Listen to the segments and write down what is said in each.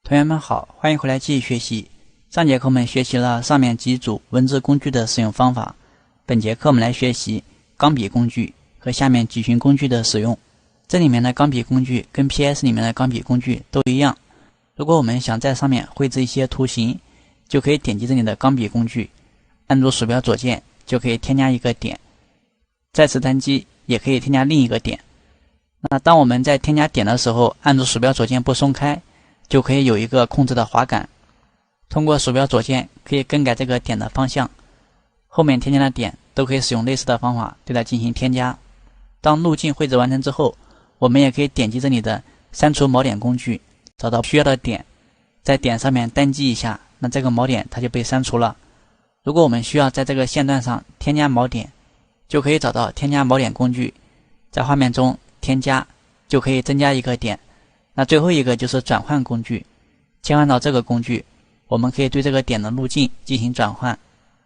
同学们好，欢迎回来继续学习。上节课我们学习了上面几组文字工具的使用方法，本节课我们来学习钢笔工具和下面几群工具的使用。这里面的钢笔工具跟 PS 里面的钢笔工具都一样。如果我们想在上面绘制一些图形，就可以点击这里的钢笔工具，按住鼠标左键就可以添加一个点，再次单击也可以添加另一个点。那当我们在添加点的时候，按住鼠标左键不松开，就可以有一个控制的滑杆，通过鼠标左键可以更改这个点的方向。后面添加的点都可以使用类似的方法对它进行添加。当路径绘制完成之后，我们也可以点击这里的删除锚点工具，找到需要的点，在点上面单击一下，那这个锚点它就被删除了。如果我们需要在这个线段上添加锚点，就可以找到添加锚点工具，在画面中添加，就可以增加一个点。那最后一个就是转换工具，切换到这个工具，我们可以对这个点的路径进行转换，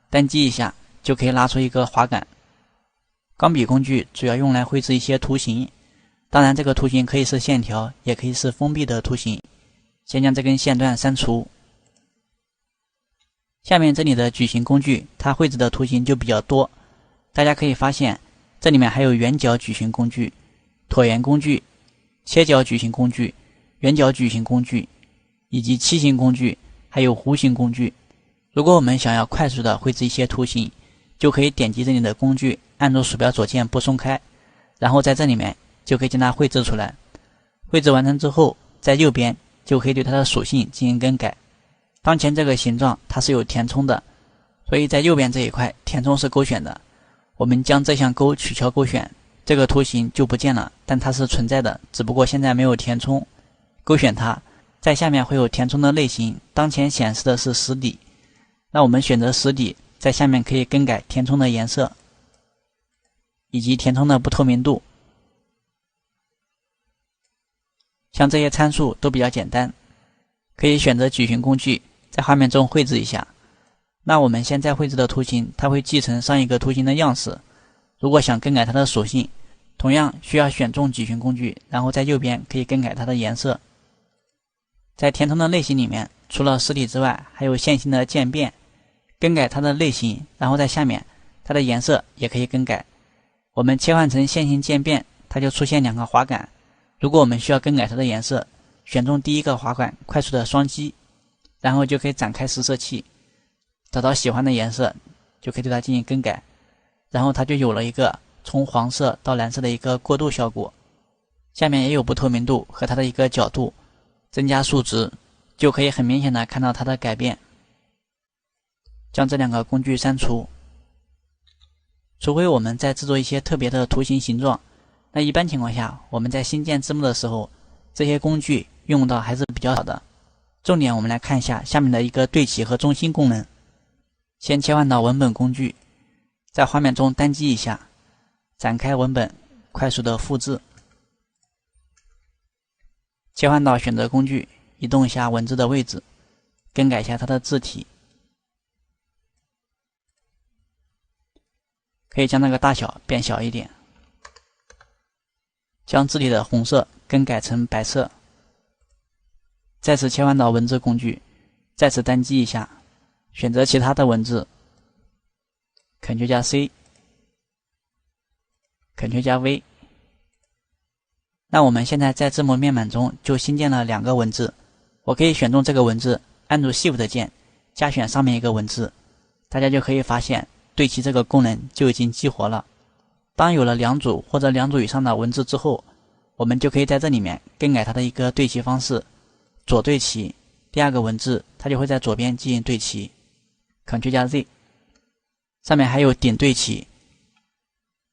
单击一下就可以拉出一个滑杆。钢笔工具主要用来绘制一些图形，当然这个图形可以是线条，也可以是封闭的图形。先将这根线段删除。下面这里的矩形工具，它绘制的图形就比较多，大家可以发现这里面还有圆角矩形工具、椭圆工具、切角矩形工具、圆角矩形工具以及梯形工具，还有弧形工具。如果我们想要快速的绘制一些图形，就可以点击这里的工具，按住鼠标左键不松开，然后在这里面就可以将它绘制出来。绘制完成之后，在右边就可以对它的属性进行更改。当前这个形状它是有填充的，所以在右边这一块填充是勾选的。我们将这项勾取消勾选，这个图形就不见了，但它是存在的，只不过现在没有填充。勾选它，在下面会有填充的类型，当前显示的是实底。那我们选择实底，在下面可以更改填充的颜色以及填充的不透明度。像这些参数都比较简单，可以选择矩形工具，在画面中绘制一下。那我们现在绘制的图形，它会继承上一个图形的样式。如果想更改它的属性，同样需要选中矩形工具，然后在右边可以更改它的颜色。在填充的类型里面，除了实体之外，还有线性的渐变，更改它的类型，然后在下面它的颜色也可以更改。我们切换成线性渐变，它就出现两个滑杆。如果我们需要更改它的颜色，选中第一个滑杆，快速的双击，然后就可以展开实色器，找到喜欢的颜色，就可以对它进行更改，然后它就有了一个从黄色到蓝色的一个过渡效果。下面也有不透明度和它的一个角度，增加数值，就可以很明显的看到它的改变。将这两个工具删除。除非我们在制作一些特别的图形形状，那一般情况下，我们在新建字幕的时候，这些工具用到还是比较少的。重点我们来看一下下面的一个对齐和中心功能。先切换到文本工具，在画面中单击一下，展开文本，快速的复制。切换到选择工具，移动一下文字的位置，更改一下它的字体，可以将那个大小变小一点，将字体的红色更改成白色。再次切换到文字工具，再次单击一下，选择其他的文字 ，Ctrl 加 C，Ctrl 加 V。那我们现在在字幕面板中就新建了两个文字，我可以选中这个文字，按住 Shift 键，加选上面一个文字，大家就可以发现对齐这个功能就已经激活了。当有了两组或者两组以上的文字之后，我们就可以在这里面更改它的一个对齐方式，左对齐，第二个文字它就会在左边进行对齐 ，Ctrl 加 Z。上面还有顶对齐，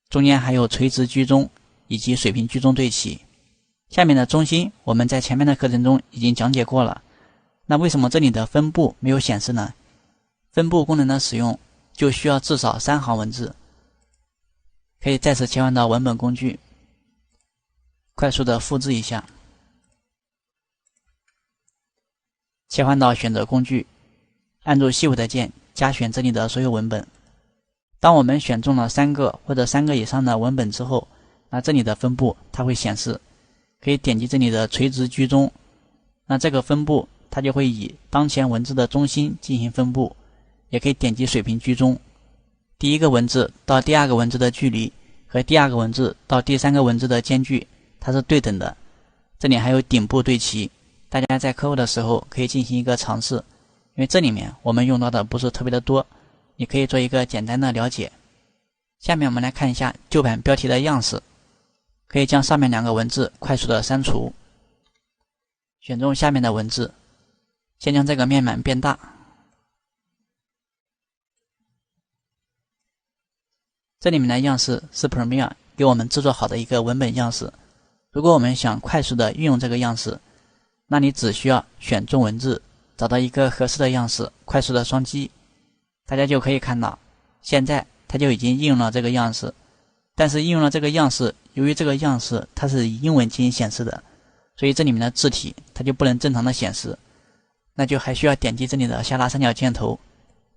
中间还有垂直居中以及水平居中对齐。下面的中心我们在前面的课程中已经讲解过了，那为什么这里的分布没有显示呢？分布功能的使用就需要至少3行文字。可以再次切换到文本工具，快速的复制一下，切换到选择工具，按住 Shift 键加选这里的所有文本。当我们选中了3个或者3个以上的文本之后，那这里的分布它会显示，可以点击这里的垂直居中，那这个分布它就会以当前文字的中心进行分布，也可以点击水平居中。第一个文字到第二个文字的距离和第二个文字到第三个文字的间距，它是对等的。这里还有顶部对齐，大家在课后的时候可以进行一个尝试，因为这里面我们用到的不是特别的多，你可以做一个简单的了解。下面我们来看一下旧版标题的样式，可以将上面两个文字快速的删除，选中下面的文字，先将这个面板变大。这里面的样式是 Premiere 给我们制作好的一个文本样式。如果我们想快速的运用这个样式，那你只需要选中文字，找到一个合适的样式，快速的双击，大家就可以看到，现在它就已经应用了这个样式。但是应用了这个样式，由于这个样式它是以英文进行显示的，所以这里面的字体它就不能正常的显示，那就还需要点击这里的下拉三角箭头，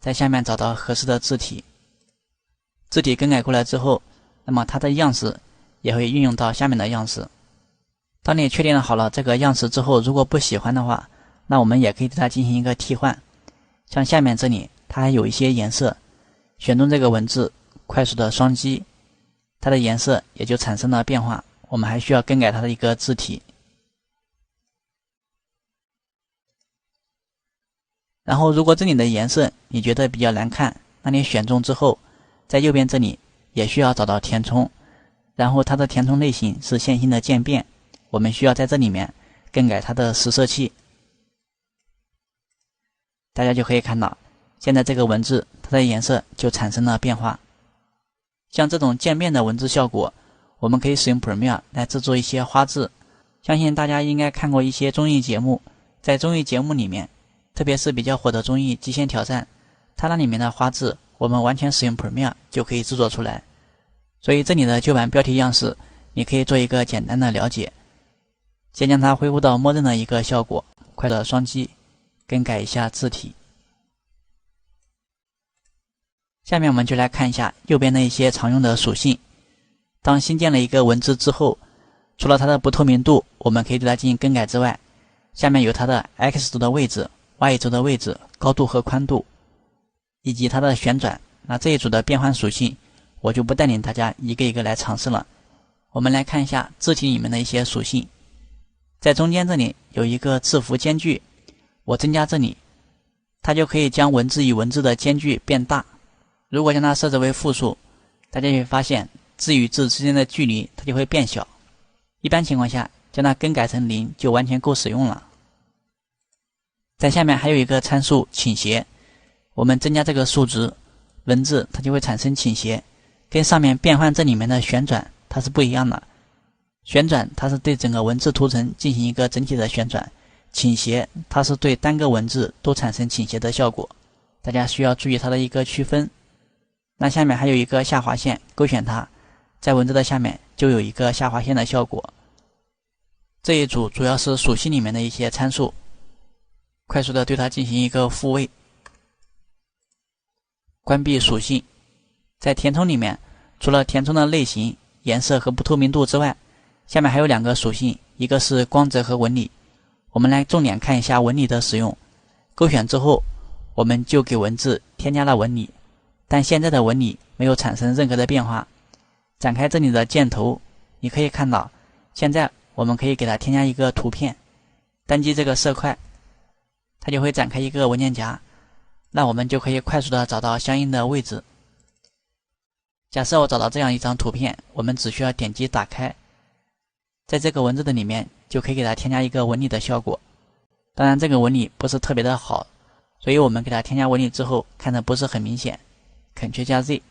在下面找到合适的字体。字体更改过来之后，那么它的样式也会运用到下面的样式。当你确定好了这个样式之后，如果不喜欢的话，那我们也可以对它进行一个替换。像下面这里它还有一些颜色，选中这个文字，快速的双击，它的颜色也就产生了变化。我们还需要更改它的一个字体。然后如果这里的颜色你觉得比较难看，那你选中之后，在右边这里也需要找到填充，然后它的填充类型是线性的渐变，我们需要在这里面更改它的实色器。大家就可以看到，现在这个文字它的颜色就产生了变化。像这种渐变的文字效果，我们可以使用 Premiere 来制作一些花字。相信大家应该看过一些综艺节目，在综艺节目里面，特别是比较火的综艺《极限挑战》，它那里面的花字我们完全使用 Premiere 就可以制作出来。所以这里的旧版标题样式你可以做一个简单的了解。先将它恢复到默认的一个效果，快速的双击更改一下字体。下面我们就来看一下右边的一些常用的属性。当新建了一个文字之后，除了它的不透明度我们可以对它进行更改之外，下面有它的 X 轴的位置、Y 轴的位置、高度和宽度，以及它的旋转。那这一组的变换属性我就不带领大家一个一个来尝试了。我们来看一下字体里面的一些属性。在中间这里有一个字符间距，我增加这里，它就可以将文字与文字的间距变大。如果将它设置为负数，大家会发现字与字之间的距离它就会变小。一般情况下将它更改成0就完全够使用了。在下面还有一个参数倾斜，我们增加这个数值，文字它就会产生倾斜，跟上面变换这里面的旋转它是不一样的。旋转它是对整个文字图层进行一个整体的旋转，倾斜它是对单个文字都产生倾斜的效果，大家需要注意它的一个区分。那下面还有一个下划线，勾选它，在文字的下面就有一个下划线的效果。这一组主要是属性里面的一些参数，快速的对它进行一个复位。关闭属性。在填充里面，除了填充的类型、颜色和不透明度之外，下面还有两个属性，一个是光泽和纹理。我们来重点看一下纹理的使用。勾选之后，我们就给文字添加了纹理，但现在的纹理没有产生任何的变化。展开这里的箭头，你可以看到，现在我们可以给它添加一个图片，单击这个色块，它就会展开一个文件夹，那我们就可以快速的找到相应的位置。假设我找到这样一张图片，我们只需要点击打开，在这个文字的里面就可以给它添加一个纹理的效果。当然这个纹理不是特别的好，所以我们给它添加纹理之后看着不是很明显。Ctrl 加 Z。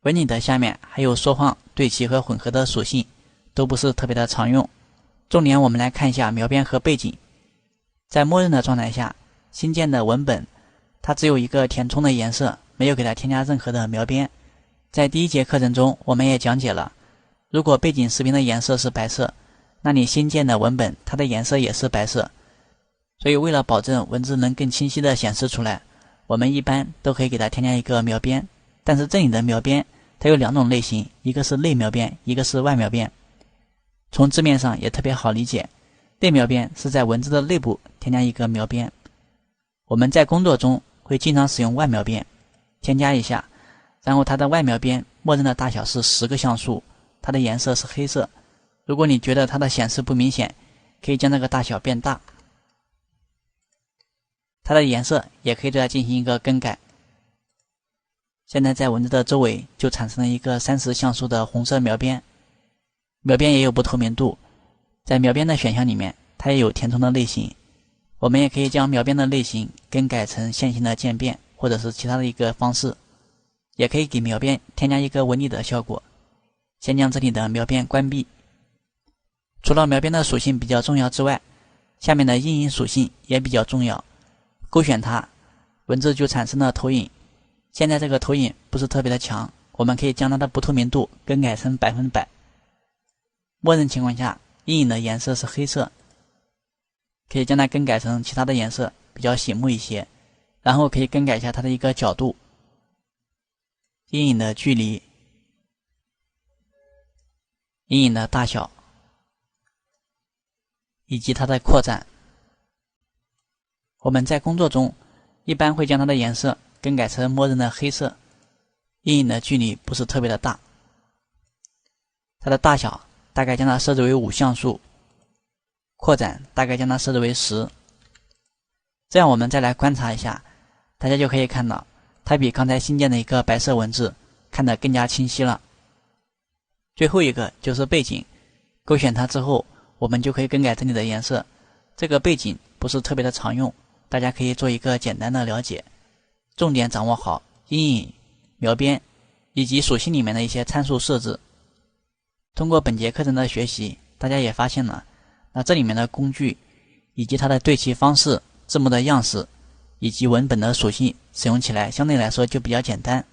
纹理的下面还有缩放、对齐和混合的属性，都不是特别的常用。重点我们来看一下描边和背景。在默认的状态下，新建的文本它只有一个填充的颜色，没有给它添加任何的描边。在第一节课程中我们也讲解了，如果背景视频的颜色是白色，那你新建的文本它的颜色也是白色。所以为了保证文字能更清晰的显示出来，我们一般都可以给它添加一个描边。但是这里的描边它有两种类型，一个是内描边，一个是外描边。从字面上也特别好理解，内描边是在文字的内部添加一个描边。我们在工作中会经常使用外描边，添加一下，然后它的外描边默认的大小是10个像素，它的颜色是黑色。如果你觉得它的显示不明显，可以将这个大小变大。它的颜色也可以对它进行一个更改。现在在文字的周围就产生了一个30像素的红色描边。描边也有不透明度，在描边的选项里面，它也有填充的类型。我们也可以将描边的类型更改成线性的渐变，或者是其他的一个方式。也可以给描边添加一个纹理的效果。先将这里的描边关闭。除了描边的属性比较重要之外，下面的阴影属性也比较重要。勾选它，文字就产生了投影。现在这个投影不是特别的强，我们可以将它的不透明度更改成100%。默认情况下，阴影的颜色是黑色，可以将它更改成其他的颜色，比较醒目一些。然后可以更改一下它的一个角度、阴影的距离、阴影的大小以及它的扩展。我们在工作中一般会将它的颜色更改成默认的黑色，阴影的距离不是特别的大。它的大小大概将它设置为5像素，扩展大概将它设置为10。这样我们再来观察一下，大家就可以看到它比刚才新建的一个白色文字看得更加清晰了。最后一个就是背景，勾选它之后，我们就可以更改这里的颜色。这个背景不是特别的常用，大家可以做一个简单的了解，重点掌握好阴影、描边以及属性里面的一些参数设置。通过本节课程的学习，大家也发现了，那这里面的工具以及它的对齐方式、字幕的样式以及文本的属性使用起来相对来说就比较简单，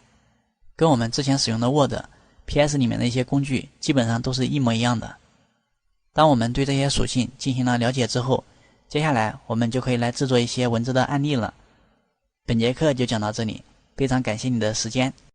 跟我们之前使用的 Word、PS 里面的一些工具基本上都是一模一样的。当我们对这些属性进行了了解之后，接下来我们就可以来制作一些文字的案例了。本节课就讲到这里，非常感谢你的时间。